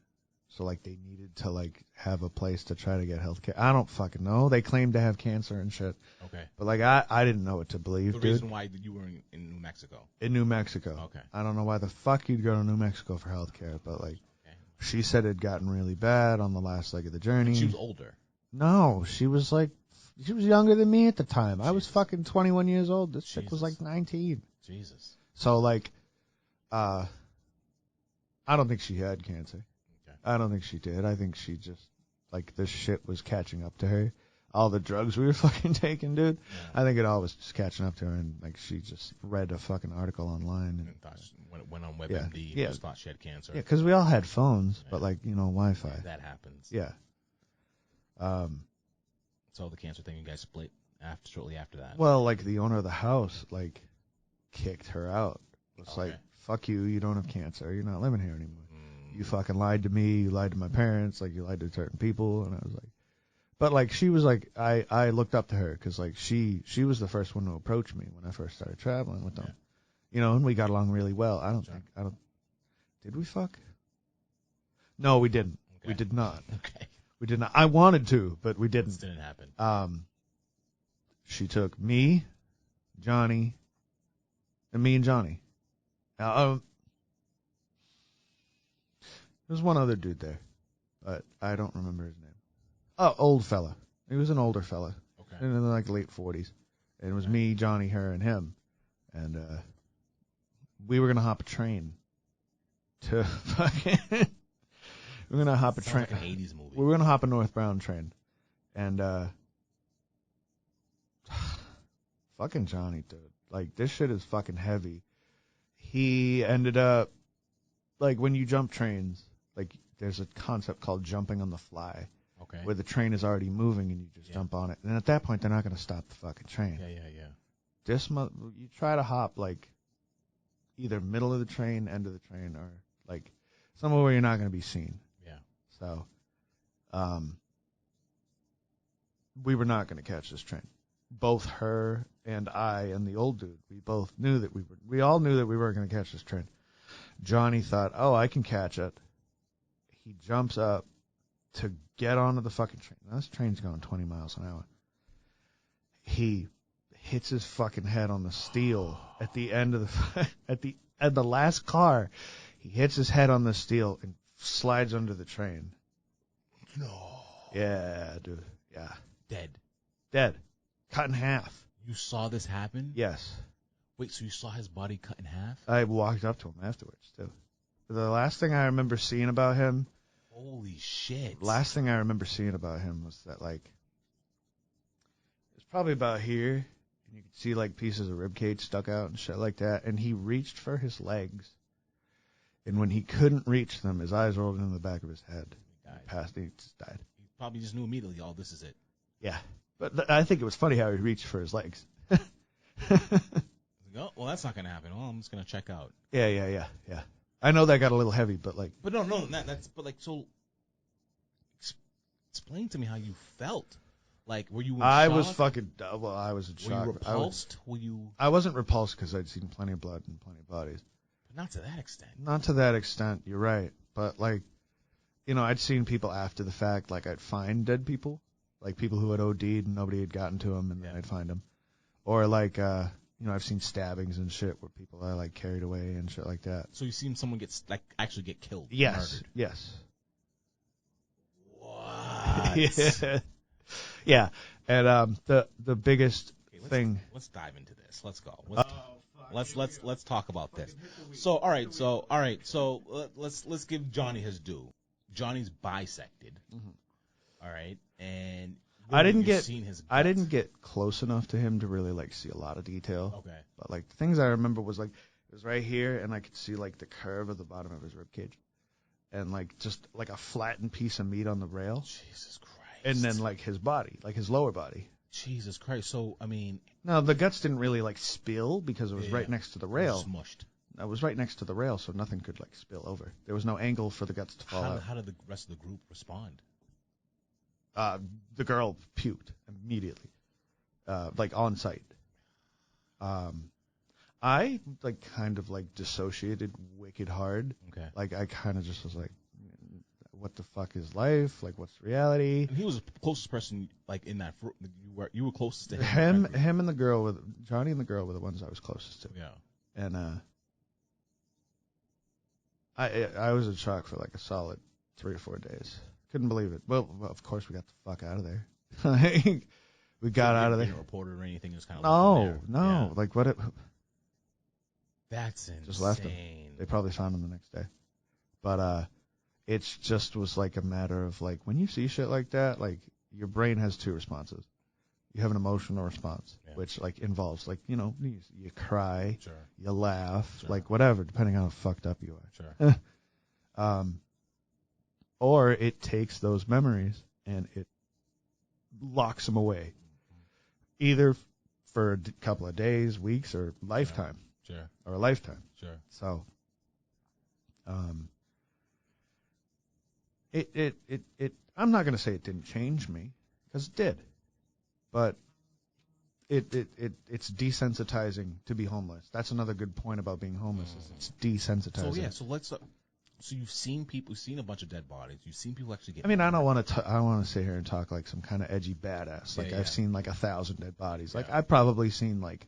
So, like, they needed to, like, have a place to try to get health care. I don't fucking know. They claimed to have cancer and shit. Okay. But, like, I didn't know what to believe, The reason why you were in New Mexico. In New Mexico. Okay. I don't know why the fuck you'd go to New Mexico for health care, but, like, she said it had gotten really bad on the last leg of the journey. But she was older. No, she was, like, she was younger than me at the time. I was fucking 21 years old. This chick was, like, 19. Jesus. So, like, I don't think she had cancer. I don't think she did. I think she just, like, this shit was catching up to her. All the drugs we were fucking taking, dude. Yeah. I think it all was just catching up to her, and, like, she just read a fucking article online. And thought went on WebMD and just thought she had cancer. Yeah, because we all had phones, but, like, you know, Wi-Fi. Yeah, that happens. Yeah. So the cancer thing, you guys split shortly after that. Well, like, the owner of the house, like, kicked her out. It's like, fuck you, you don't have cancer. You're not living here anymore. You fucking lied to me, you lied to my parents, like, you lied to certain people, and I was like, but, like, she was like, I looked up to her, because, like, she was the first one to approach me when I first started traveling with them, you know, and we got along really well. Did we fuck? No, we didn't. Okay. We did not. Okay. We did not. I wanted to, but we didn't. This didn't happen. She took me, Johnny, and me and Johnny. There's one other dude there, but I don't remember his name. Oh, old fella. He was an older fella. Okay. In the, like, late 40s. And it was me, Johnny, her, and him. And we were going to hop a train to fucking... we're going to hop a train. Like an 80s movie. We were going to hop a northbound train. And fucking Johnny, dude. Like, this shit is fucking heavy. He ended up... Like, when you jump trains... Like, there's a concept called jumping on the fly, where the train is already moving and you just jump on it. And at that point, they're not going to stop the fucking train. Yeah. You try to hop, like, either middle of the train, end of the train, or, like, somewhere where you're not going to be seen. Yeah. So, we were not going to catch this train. Both her and I and the old dude, we both knew that we all knew that we weren't going to catch this train. Johnny thought, oh, I can catch it. He jumps up to get onto the fucking train. Now, this train's going 20 miles an hour. He hits his fucking head on the steel at the end of at the last car. He hits his head on the steel and slides under the train. No. Yeah, dude. Yeah. Dead. Cut in half. You saw this happen? Yes. Wait, so you saw his body cut in half? I walked up to him afterwards, too. The last thing I remember seeing about him... Holy shit. Last thing I remember seeing about him was that, like... It's probably about here, and you could see, like, pieces of ribcage stuck out and shit like that, and he reached for his legs, and when he couldn't reach them, his eyes rolled into the back of his head. He just died. He probably just knew immediately, oh, this is it. Yeah. But I think it was funny how he reached for his legs. Oh, well, that's not going to happen. Well, I'm just going to check out. Yeah. I know that got a little heavy, but, like... But no, but, like, so... Explain to me how you felt. Like, were you in shock? I was fucking... Well, I was in shock. Were you repulsed? I wasn't repulsed because I'd seen plenty of blood and plenty of bodies. But not to that extent. Not to that extent, you're right. But, like, you know, I'd seen people after the fact, like, I'd find dead people. Like, people who had OD'd and nobody had gotten to them, and then I'd find them. Or, like, you know, I've seen stabbings and shit where people are, like, carried away and shit like that. So you've seen someone actually get killed? Yes. Murdered. Yes. What? Yeah. And the biggest thing. Let's dive into this. Let's go. Let's talk about this. So all right. So let's give Johnny his due. Johnny's bisected. Mm-hmm. All right, and I didn't get close enough to him to really like see a lot of detail. Okay. But like the things I remember was like it was right here, and I could see like the curve of the bottom of his rib cage, and like just like a flattened piece of meat on the rail. Jesus Christ. And then like his body, like his lower body. Jesus Christ. So I mean, no, the guts didn't really like spill because it was right next to the rail. It was smushed. It was right next to the rail, so nothing could like spill over. There was no angle for the guts to fall out. How did the rest of the group respond? The girl puked immediately, like on site. I like kind of like dissociated wicked hard. Okay. Like I kind of just was like, what the fuck is life? Like what's reality? And he was the closest person like in that you were closest to him. Him and the girl Johnny and the girl were the ones I was closest to. Yeah. And I was in shock for like a solid 3 or 4 days. Couldn't believe it. Well, of course we got the fuck out of there. We got out of there. Didn't report it or anything. It was kind of no. Yeah. Like what? That's insane. Just left him. They probably found him the next day. But it just was like a matter of like when you see shit like that, like your brain has 2 responses. You have an emotional response, which like involves like you cry, sure. You laugh, sure. like whatever, depending on how fucked up you are. Sure. Or it takes those memories and it locks them away, either for a couple of days, weeks, or lifetime. Sure. Or a lifetime. Sure. So, it. I'm not gonna say it didn't change me, because it did, but it's desensitizing to be homeless. That's another good point about being homeless. Is it's desensitizing. So you've seen a bunch of dead bodies. You've seen people actually get. I mean, I don't want to sit here and talk like some kind of edgy badass. Like I've seen like 1,000 dead bodies. Like I've probably seen like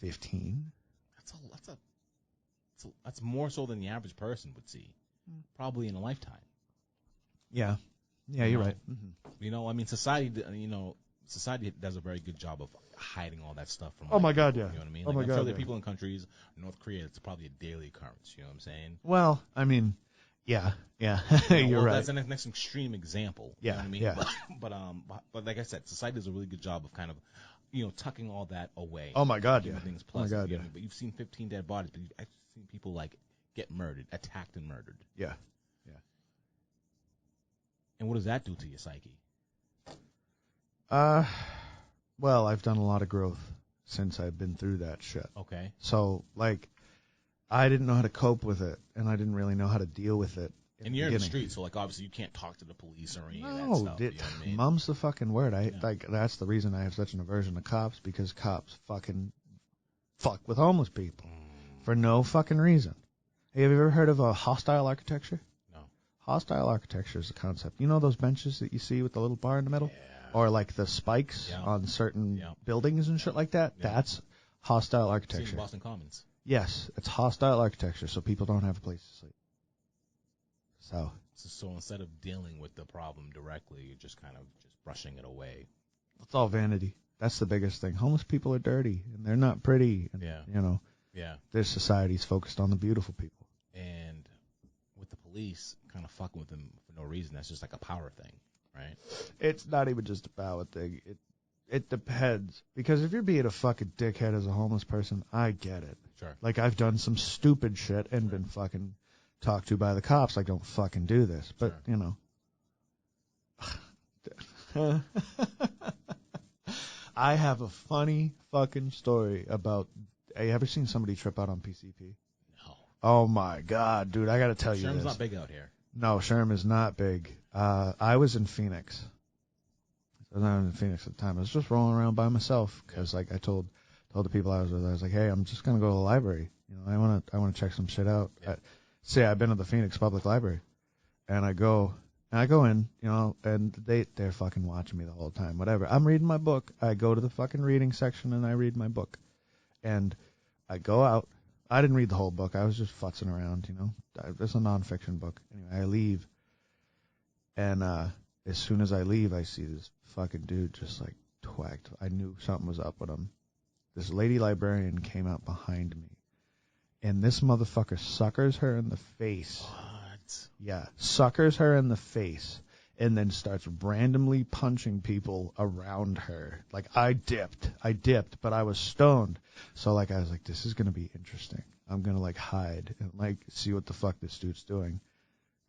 15. That's more so than the average person would see, probably in a lifetime. Yeah, you're right. Mm-hmm. I mean, society does a very good job of hiding all that stuff from. Oh my God, yeah. You know what I mean? Oh my God, I'm sure there are people in countries, North Korea, it's probably a daily occurrence. You know what I'm saying? Well, I mean, yeah. You're right. That's the next extreme example. Yeah, you know what I mean? Yeah. But like I said, society does a really good job of kind of, tucking all that away. Oh my God, yeah. Things pleasant, oh my God, yeah. But you've seen 15 dead bodies, but you've actually seen people like get murdered, attacked and murdered. Yeah. And what does that do to your psyche? Well, I've done a lot of growth since I've been through that shit. Okay. So, like, I didn't know how to cope with it, and I didn't really know how to deal with it. And you're in the street, so, like, obviously you can't talk to the police or any of that stuff. You know what I mean? Mum's the fucking word. Like, that's the reason I have such an aversion to cops, because cops fucking fuck with homeless people for no fucking reason. Hey, have you ever heard of a hostile architecture? No. Hostile architecture is a concept. You know those benches that you see with the little bar in the middle? Yeah. Or like the spikes on certain buildings and shit like that? Yeah. That's hostile architecture. Seen Boston Commons. Yes, it's hostile architecture, so people don't have a place to sleep. So instead of dealing with the problem directly, you're just kind of just brushing it away. It's all vanity. That's the biggest thing. Homeless people are dirty, and they're not pretty. And, their society's focused on the beautiful people. And with the police kind of fucking with them for no reason, that's just like a power thing, right? It's not even just a power thing. It depends. Because if you're being a fucking dickhead as a homeless person, I get it. Sure. Like, I've done some stupid shit and been fucking talked to by the cops. Like, don't fucking do this. But, I have a funny fucking story about. Have you ever seen somebody trip out on PCP? No. Oh my God, dude! I got to tell you this. Sherm's not big out here. No, Sherm is not big. I was in Phoenix. I was not in Phoenix at the time. I was just rolling around by myself because, like, I told the people I was with, I was like, hey, I'm just gonna go to the library. I wanna check some shit out. Yeah. I've been to the Phoenix Public Library, and I go in, and they're fucking watching me the whole time. Whatever. I'm reading my book. I go to the fucking reading section and I read my book. And I go out. I didn't read the whole book. I was just futzing around, It's a nonfiction book. Anyway, I leave. And as soon as I leave, I see this fucking dude just, like, twacked. I knew something was up with him. this lady librarian came out behind me, and this motherfucker suckers her in the face. What? Yeah, suckers her in the face, and then starts randomly punching people around her. Like, I dipped, but I was stoned. So, like, I was like, this is going to be interesting. I'm going to, like, hide and, like, see what the fuck this dude's doing.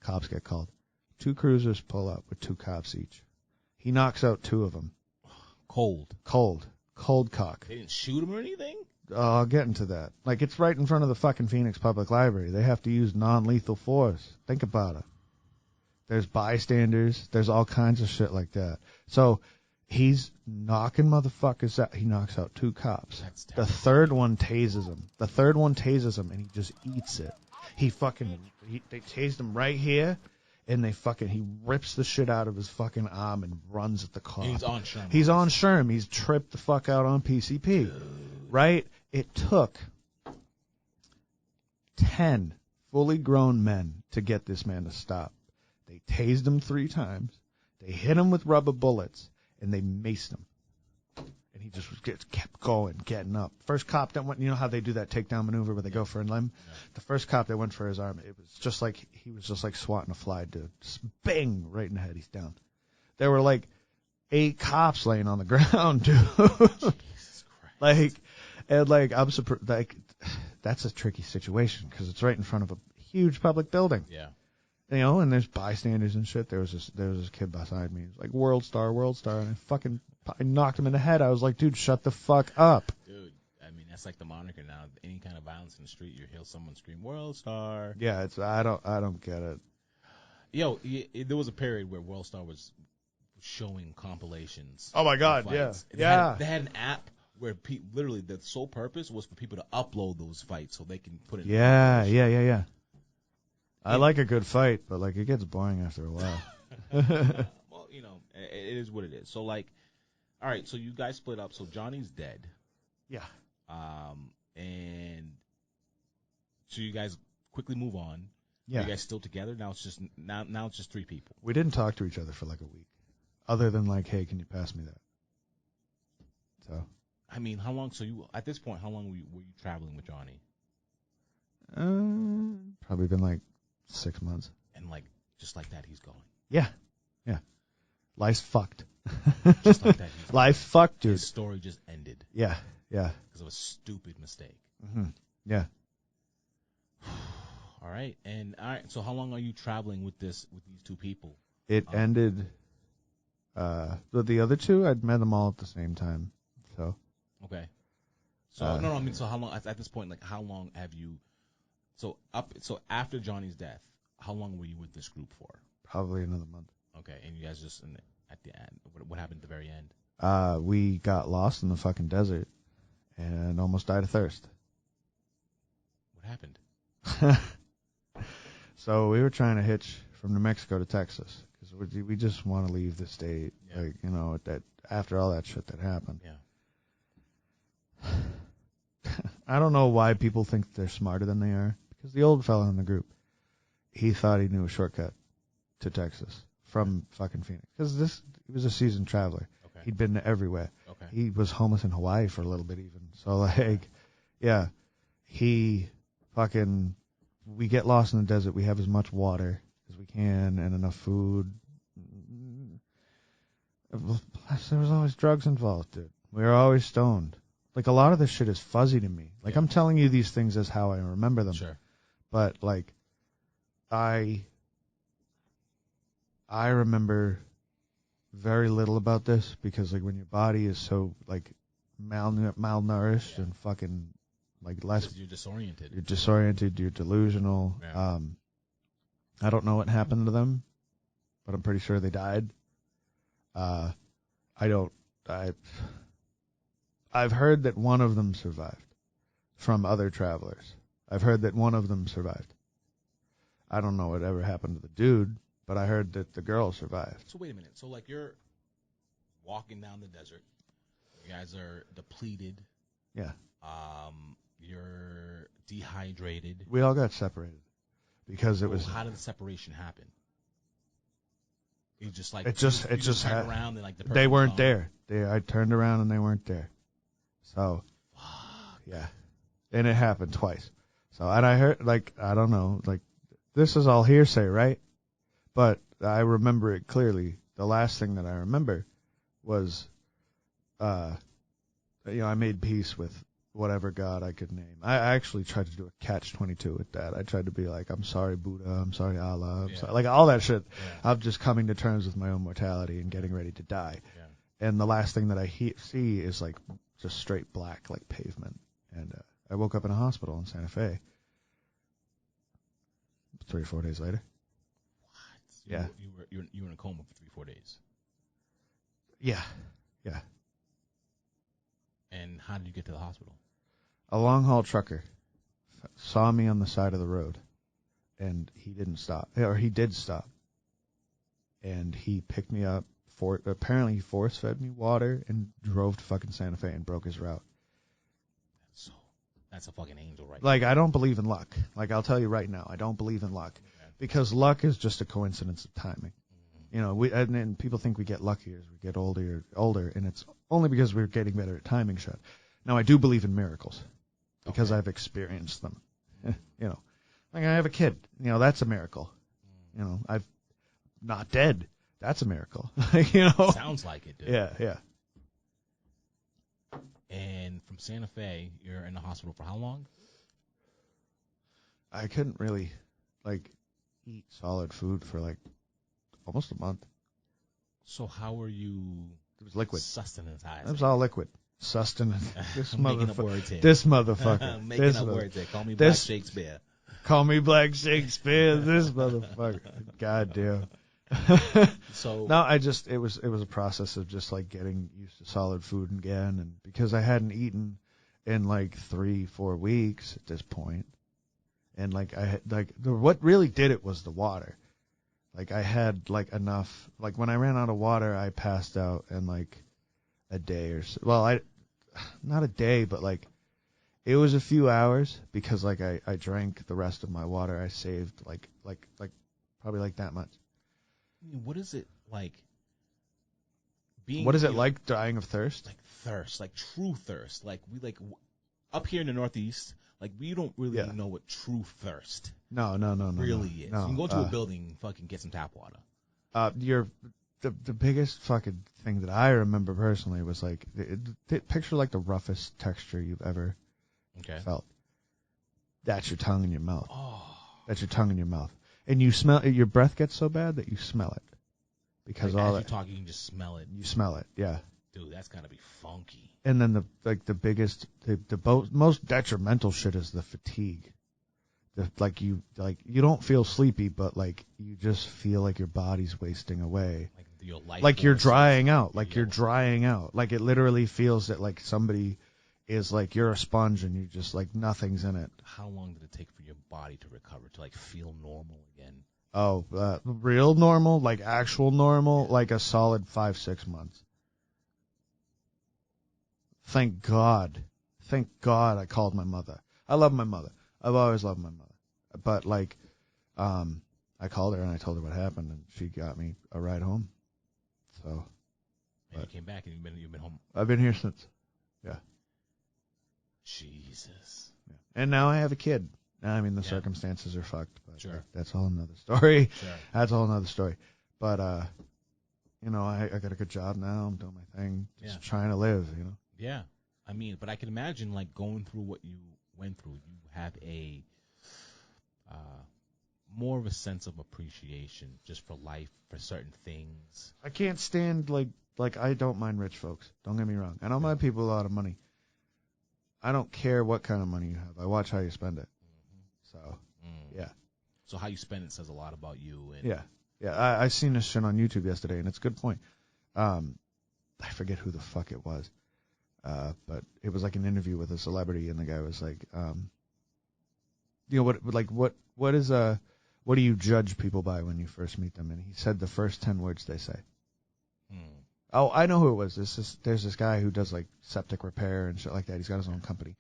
Cops get called. 2 cruisers pull up with 2 cops each. He knocks out 2 of them. Cold cock. They didn't shoot him or anything? I'll get into that. Like, it's right in front of the fucking Phoenix Public Library. They have to use non-lethal force. Think about it. There's bystanders. There's all kinds of shit like that. So he's knocking motherfuckers out. He knocks out 2 cops. The third one tases him. And he just eats it. They tased him right here. And he rips the shit out of his fucking arm and runs at the cop. He's on Sherm. He's on Sherm. He's tripped the fuck out on PCP. Dude. Right? It took 10 fully grown men to get this man to stop. They tased him 3 times. They hit him with rubber bullets, and they maced him. And he just kept going, getting up. First cop that went, you know how they do that takedown maneuver where they go for a limb? Yeah. The first cop that went for his arm, it was just like he was just like swatting a fly, dude. Just bang, right in the head. He's down. There were like 8 cops laying on the ground, dude. Jesus Christ. I'm surprised. Like, that's a tricky situation because it's right in front of a huge public building. Yeah. You know, and there's bystanders and shit. There was this kid beside me. He was like, World Star, and I knocked him in the head. I was like, dude, shut the fuck up. Dude, I mean, that's like the moniker now. Any kind of violence in the street, you hear someone scream, World Star. Yeah, I don't get it. Yo, there was a period where World Star was showing compilations. Oh my God, yeah. They had an app where literally the sole purpose was for people to upload those fights so they can put it. Yeah. I like a good fight, but like it gets boring after a while. Well, you know, it is what it is. So like, all right, so you guys split up. So Johnny's dead. Yeah. And so you guys quickly move on. Yeah. Are you guys still together? Now it's just 3 people. We didn't talk to each other for like a week, other than like, hey, can you pass me that? So. I mean, how long? So at this point, how long were you traveling with Johnny? Probably been like 6 months. And like, just like that, he's gone. Yeah. Life's fucked. Just like that, he's gone. Life's fucked, dude. His story just ended. Yeah. Because of a stupid mistake. Mm-hmm. Yeah. All right. So how long are you traveling with these 2 people? It ended. The other 2, I'd met them all at the same time. So. Okay. So I mean, so how long at this point? Like, how long have you? So after Johnny's death, how long were you with this group for? Probably another month. Okay, and you guys just at the end. What happened at the very end? We got lost in the fucking desert and almost died of thirst. What happened? So we were trying to hitch from New Mexico to Texas because we just want to leave the state. Yeah. Like, you know, that after all that shit that happened. Yeah. I don't know why people think they're smarter than they are. Because the old fella in the group, he thought he knew a shortcut to Texas from fucking Phoenix. Because he was a seasoned traveler. Okay. He'd been everywhere. Okay. He was homeless in Hawaii for a little bit even. So, like, yeah, we get lost in the desert. We have as much water as we can and enough food. Plus, there was always drugs involved, dude. We were always stoned. Like, a lot of this shit is fuzzy to me. Like, I'm telling you these things as how I remember them. Sure. But, like, I remember very little about this because, like, when your body is so, like, malnourished and fucking, like, less... You're disoriented. You're delusional. Yeah. I don't know what happened to them, but I'm pretty sure they died. I've heard that one of them survived from other travelers. I've heard that one of them survived. I don't know what ever happened to the dude, but I heard that the girl survived. So wait a minute. So like you're walking down the desert. You guys are depleted. Yeah. You're dehydrated. We all got separated because it was. How did the separation happen? You just like it just turned around and like they weren't there. I turned around and they weren't there. So yeah. And it happened twice. So, and I heard, like, I don't know, like, this is all hearsay, right? But I remember it clearly. The last thing that I remember was, I made peace with whatever God I could name. I actually tried to do a catch-22 with that. I tried to be like, I'm sorry, Buddha. I'm sorry, Allah. I'm sorry. Like, all that shit. Yeah. I'm just coming to terms with my own mortality and getting ready to die. Yeah. And the last thing that I see is, like, just straight black, like, pavement. And I woke up in a hospital in Santa Fe 3 or 4 days later. What? Yeah. You were in a coma for 3-4 days. Yeah. Yeah. And how did you get to the hospital? A long-haul trucker saw me on the side of the road, and he didn't stop. Or he did stop. And he picked me up. Apparently, he force-fed me water and drove to fucking Santa Fe and broke his route. That's a fucking angel, right? Like, I don't believe in luck. Like, I'll tell you right now, I don't believe in luck. Okay. Because luck is just a coincidence of timing. Mm-hmm. You know, and people think we get luckier as we get older, and it's only because we're getting better at timing shit. Now, I do believe in miracles because I've experienced them. You know, like I have a kid. You know, that's a miracle. You know, I'm not dead. That's a miracle. You know, sounds like it, dude. Yeah. And from Santa Fe, you're in the hospital for how long? I couldn't really, like, eat solid food for, like, almost a month. So how were you? It was liquid. Sustenance. It was all liquid. Sustenance. This motherfucker. This motherfucker. Making up words here. Call me Black Shakespeare. Call me Black Shakespeare. This motherfucker. God damn. So no, it was a process of just like getting used to solid food again, and because I hadn't eaten in like 3-4 weeks at this point, and like I had what really did it was the water. Like I had like enough. Like when I ran out of water, I passed out in like a day or so. Well, not a day, but like it was a few hours because like I drank the rest of my water. I saved like probably like that much. What is it like What is it like dying of thirst? Like thirst, like true thirst. Like we like up here in the Northeast, like we don't really know what true thirst No. really is. No, you can go to a building and fucking get some tap water. The biggest fucking thing that I remember personally was like picture like the roughest texture you've ever felt. That's your tongue in your mouth. Oh. That's your tongue in your mouth. And you smell your breath gets so bad that you smell it. Because like, as you talk, you can just smell it. You smell it, yeah. Dude, that's gotta be funky. And then the most detrimental shit is the fatigue. You don't feel sleepy, but like you just feel like your body's wasting away. Like your life. Like you're drying out. Like you're drying out. Like it literally feels that like somebody is like you're a sponge and you just like nothing's in it. How long did it take for your body to recover, to like feel normal again? Oh, real normal, like actual normal, like a solid 5-6 months. Thank God I called my mother. I love my mother. I've always loved my mother. But like, I called her and I told her what happened and she got me a ride home. So. And you came back and you've been home. I've been here since. Yeah. Jesus. Yeah. And now I have a kid. I mean, the circumstances are fucked, but that's all another story. Sure. That's all another story. But, I got a good job now. I'm doing my thing. Just trying to live, you know? Yeah. I mean, but I can imagine, like, going through what you went through, you have a more of a sense of appreciation just for life, for certain things. I can't stand, like I don't mind rich folks. Don't get me wrong. I don't mind people with a lot of money. I don't care what kind of money you have. I watch how you spend it. Mm-hmm. So, yeah. So how you spend it says a lot about you. And Yeah. I seen this shit on YouTube yesterday, and it's a good point. I forget who the fuck it was, but it was like an interview with a celebrity, and the guy was like, what do you judge people by when you first meet them? And he said the first 10 words they say. Oh, I know who it was. There's this guy who does like septic repair and shit like that. He's got his own company,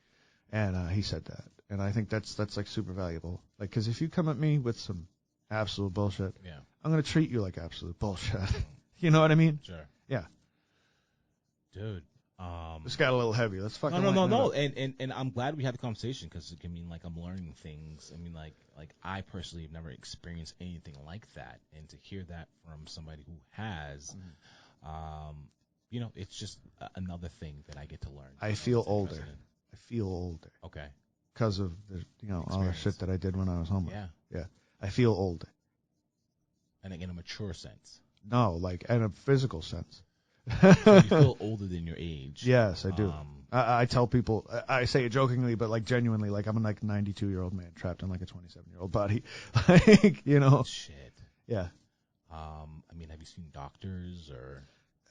and he said that, and I think that's like super valuable. Like, because if you come at me with some absolute bullshit, I'm gonna treat you like absolute bullshit. You know what I mean? Sure. Yeah. Dude, This got a little heavy. Let's fucking no. And I'm glad we had the conversation because I mean, like, I'm learning things. I mean, like I personally have never experienced anything like that, and to hear that from somebody who has, you know, it's just another thing that I get to learn. I feel older. Okay. Because of the, you know, all the shit that I did when I was homeless. Yeah. I feel older. And in a mature sense. No, like in a physical sense. So you feel older than your age. Yes, I do. I tell people, I say it jokingly, but like genuinely, like I'm a like 92-year-old man trapped in like a 27-year-old body. Like, you know. Shit. Yeah. I mean, have you seen doctors or?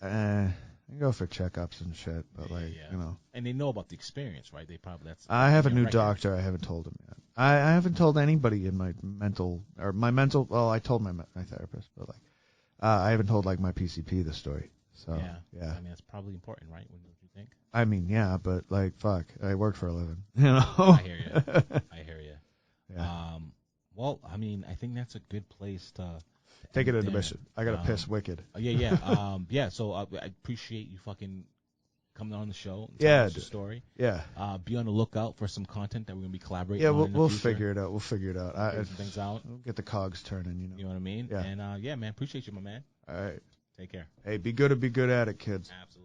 I go for checkups and shit, but you know. And they know about the experience, right? They probably I have a new doctor. I haven't told him yet. I haven't told anybody in my mental. Well, I told my therapist, but like, I haven't told like my PCP the story. So yeah. I mean, that's probably important, right? What do you think? I mean, yeah, but like, fuck, I work for a living, you know. I hear you. Yeah. Well, I mean, I think that's a good place to take it into mission. I gotta piss wicked. Yeah. So I appreciate you fucking coming on the show and telling us your story. Yeah. Be on the lookout for some content that we're gonna be collaborating. Yeah, we'll figure it out. We'll figure it out. Figure some things out. We'll get the cogs turning. You know. You know what I mean? Yeah. And yeah, man, appreciate you, my man. All right. Take care. Hey, be good at it, kids. Absolutely.